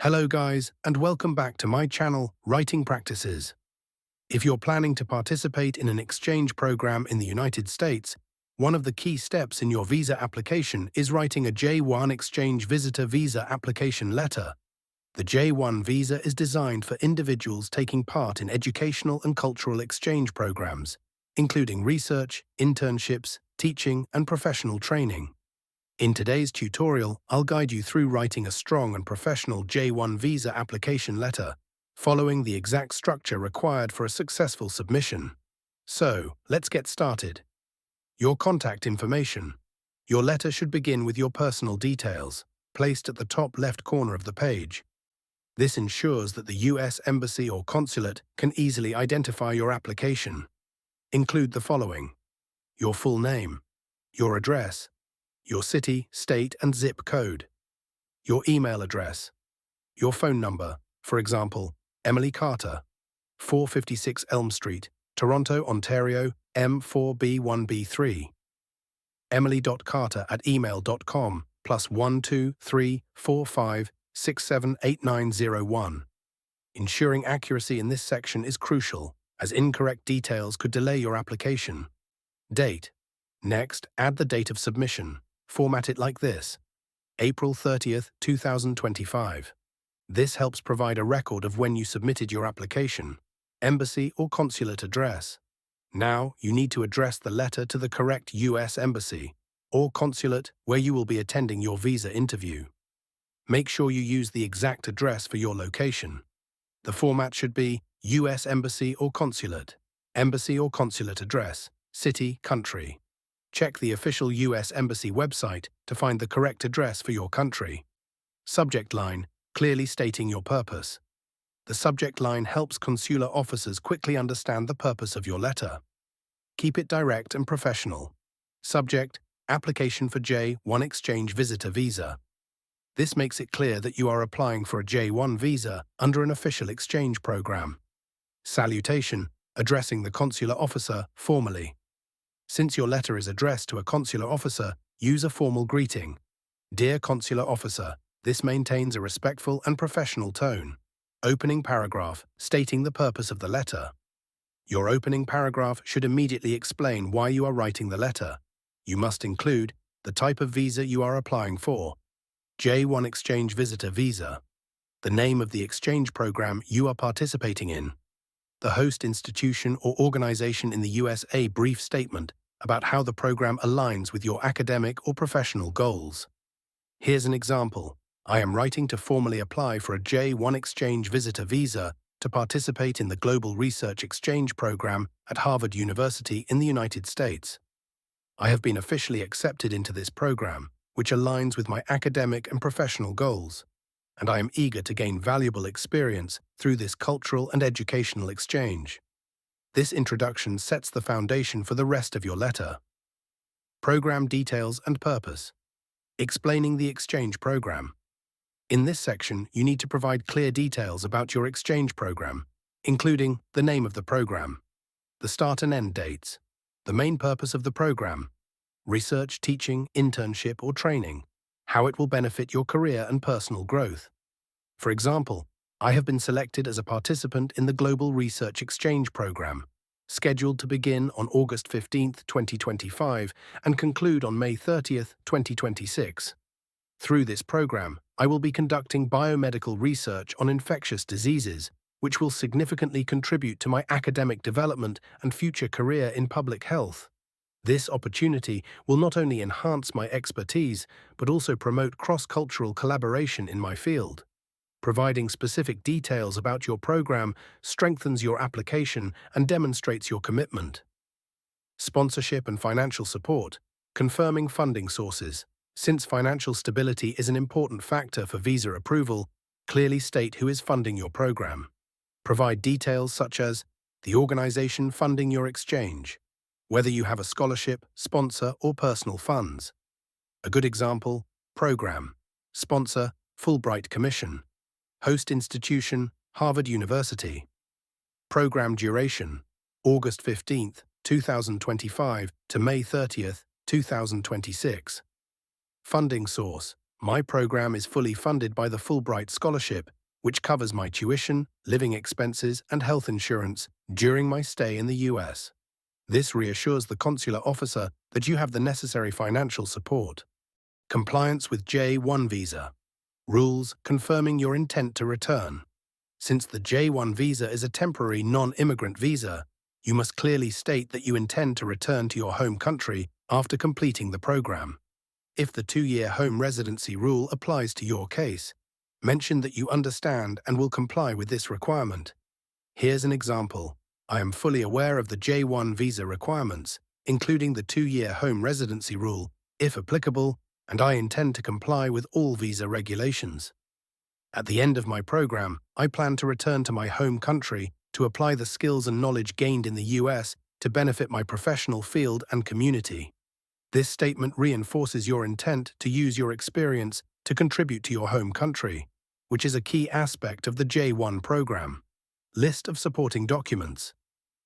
Hello guys, and welcome back to my channel, Writing Practices. If you're planning to participate in an exchange program in the United States, one of the key steps in your visa application is writing a J-1 Exchange Visitor Visa Application Letter. The J-1 visa is designed for individuals taking part in educational and cultural exchange programs, including research, internships, teaching, and professional training. In today's tutorial, I'll guide you through writing a strong and professional J-1 visa application letter, following the exact structure required for a successful submission. So, let's get started. Your contact information. Your letter should begin with your personal details, placed at the top left corner of the page. This ensures that the U.S. Embassy or consulate can easily identify your application. Include the following: your full name, your address, your city, state, and zip code, your email address, your phone number, for example, Emily Carter, 456 Elm Street, Toronto, Ontario, M4B1B3, emily.carter@email.com, +1 2 3 4 5 6 7 8 9 0 1. Ensuring accuracy in this section is crucial, as incorrect details could delay your application. Date. Next, add the date of submission. Format it like this: April 30th, 2025. This helps provide a record of when you submitted your application. Embassy or consulate address. Now, you need to address the letter to the correct U.S. Embassy or consulate where you will be attending your visa interview. Make sure you use the exact address for your location. The format should be U.S. Embassy or consulate address, city, country. Check the official U.S. Embassy website to find the correct address for your country. Subject line, clearly stating your purpose. The subject line helps consular officers quickly understand the purpose of your letter. Keep it direct and professional. Subject, application for J-1 Exchange Visitor Visa. This makes it clear that you are applying for a J-1 visa under an official exchange program. Salutation, addressing the consular officer formally. Since your letter is addressed to a consular officer, use a formal greeting. Dear Consular Officer, this maintains a respectful and professional tone. Opening paragraph, stating the purpose of the letter. Your opening paragraph should immediately explain why you are writing the letter. You must include the type of visa you are applying for. J-1 Exchange Visitor Visa. The name of the exchange program you are participating in. The host institution or organization in the USA brief statement about how the program aligns with your academic or professional goals. Here's an example. I am writing to formally apply for a J-1 Exchange Visitor Visa to participate in the Global Research Exchange Program at Harvard University in the United States. I have been officially accepted into this program, which aligns with my academic and professional goals, and I am eager to gain valuable experience through this cultural and educational exchange. This introduction sets the foundation for the rest of your letter. Program details and purpose. Explaining the exchange program. In this section, you need to provide clear details about your exchange program, including the name of the program, the start and end dates, the main purpose of the program, research, teaching, internship, or training, how it will benefit your career and personal growth. For example, I have been selected as a participant in the Global Research Exchange Program, scheduled to begin on August 15, 2025, and conclude on May 30, 2026. Through this program, I will be conducting biomedical research on infectious diseases, which will significantly contribute to my academic development and future career in public health. This opportunity will not only enhance my expertise, but also promote cross-cultural collaboration in my field. Providing specific details about your program strengthens your application and demonstrates your commitment. Sponsorship and financial support. Confirming funding sources. Since financial stability is an important factor for visa approval, clearly state who is funding your program. Provide details such as the organization funding your exchange, whether you have a scholarship, sponsor, or personal funds. A good example: program, sponsor, Fulbright Commission. Host institution, Harvard University. Program duration, August 15, 2025 to May 30, 2026. Funding source, My program is fully funded by the Fulbright Scholarship, which covers my tuition, living expenses, and health insurance during my stay in the US. This reassures the consular officer that you have the necessary financial support. Compliance with J-1 visa. Rules confirming your intent to return. Since the J-1 visa is a temporary non-immigrant visa, you must clearly state that you intend to return to your home country after completing the program. If the 2-year home residency rule applies to your case, mention that you understand and will comply with this requirement. Here's an example. I am fully aware of the J-1 visa requirements, including the 2-year home residency rule, if applicable, and I intend to comply with all visa regulations. At the end of my program, I plan to return to my home country to apply the skills and knowledge gained in the US to benefit my professional field and community. This statement reinforces your intent to use your experience to contribute to your home country, which is a key aspect of the J-1 program. List of supporting documents.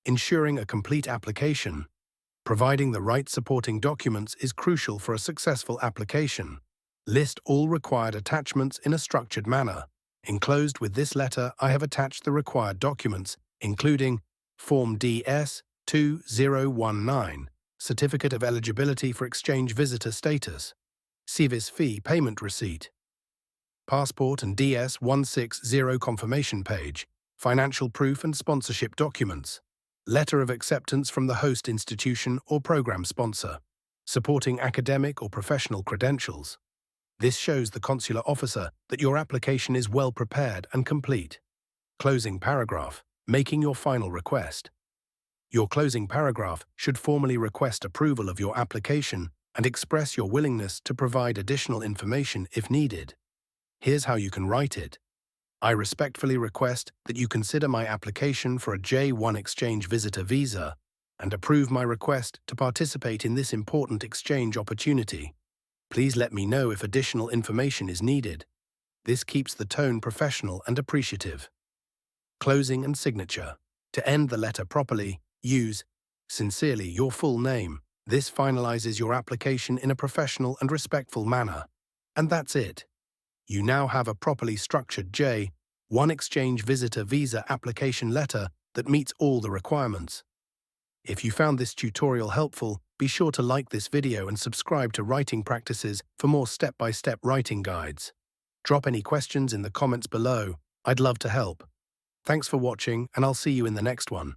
Ensuring a complete application. Providing the right supporting documents is crucial for a successful application. List all required attachments in a structured manner. Enclosed with this letter, I have attached the required documents, including Form DS-2019, Certificate of Eligibility for Exchange Visitor Status, CVIS Fee Payment Receipt, Passport and DS-160 Confirmation Page, Financial Proof and Sponsorship Documents, Letter of Acceptance from the host institution or program sponsor, supporting academic or professional credentials. This shows the consular officer that your application is well prepared and complete. Closing paragraph, making your final request. Your closing paragraph should formally request approval of your application and express your willingness to provide additional information if needed. Here's how you can write it. I respectfully request that you consider my application for a J-1 exchange visitor visa and approve my request to participate in this important exchange opportunity. Please let me know if additional information is needed. This keeps the tone professional and appreciative. Closing and signature. To end the letter properly, use, sincerely, your full name. This finalizes your application in a professional and respectful manner. And that's it. You now have a properly structured J-1 exchange visitor visa application letter that meets all the requirements. If you found this tutorial helpful, be sure to like this video and subscribe to Writing Practices for more step-by-step writing guides. Drop any questions in the comments below. I'd love to help. Thanks for watching, and I'll see you in the next one.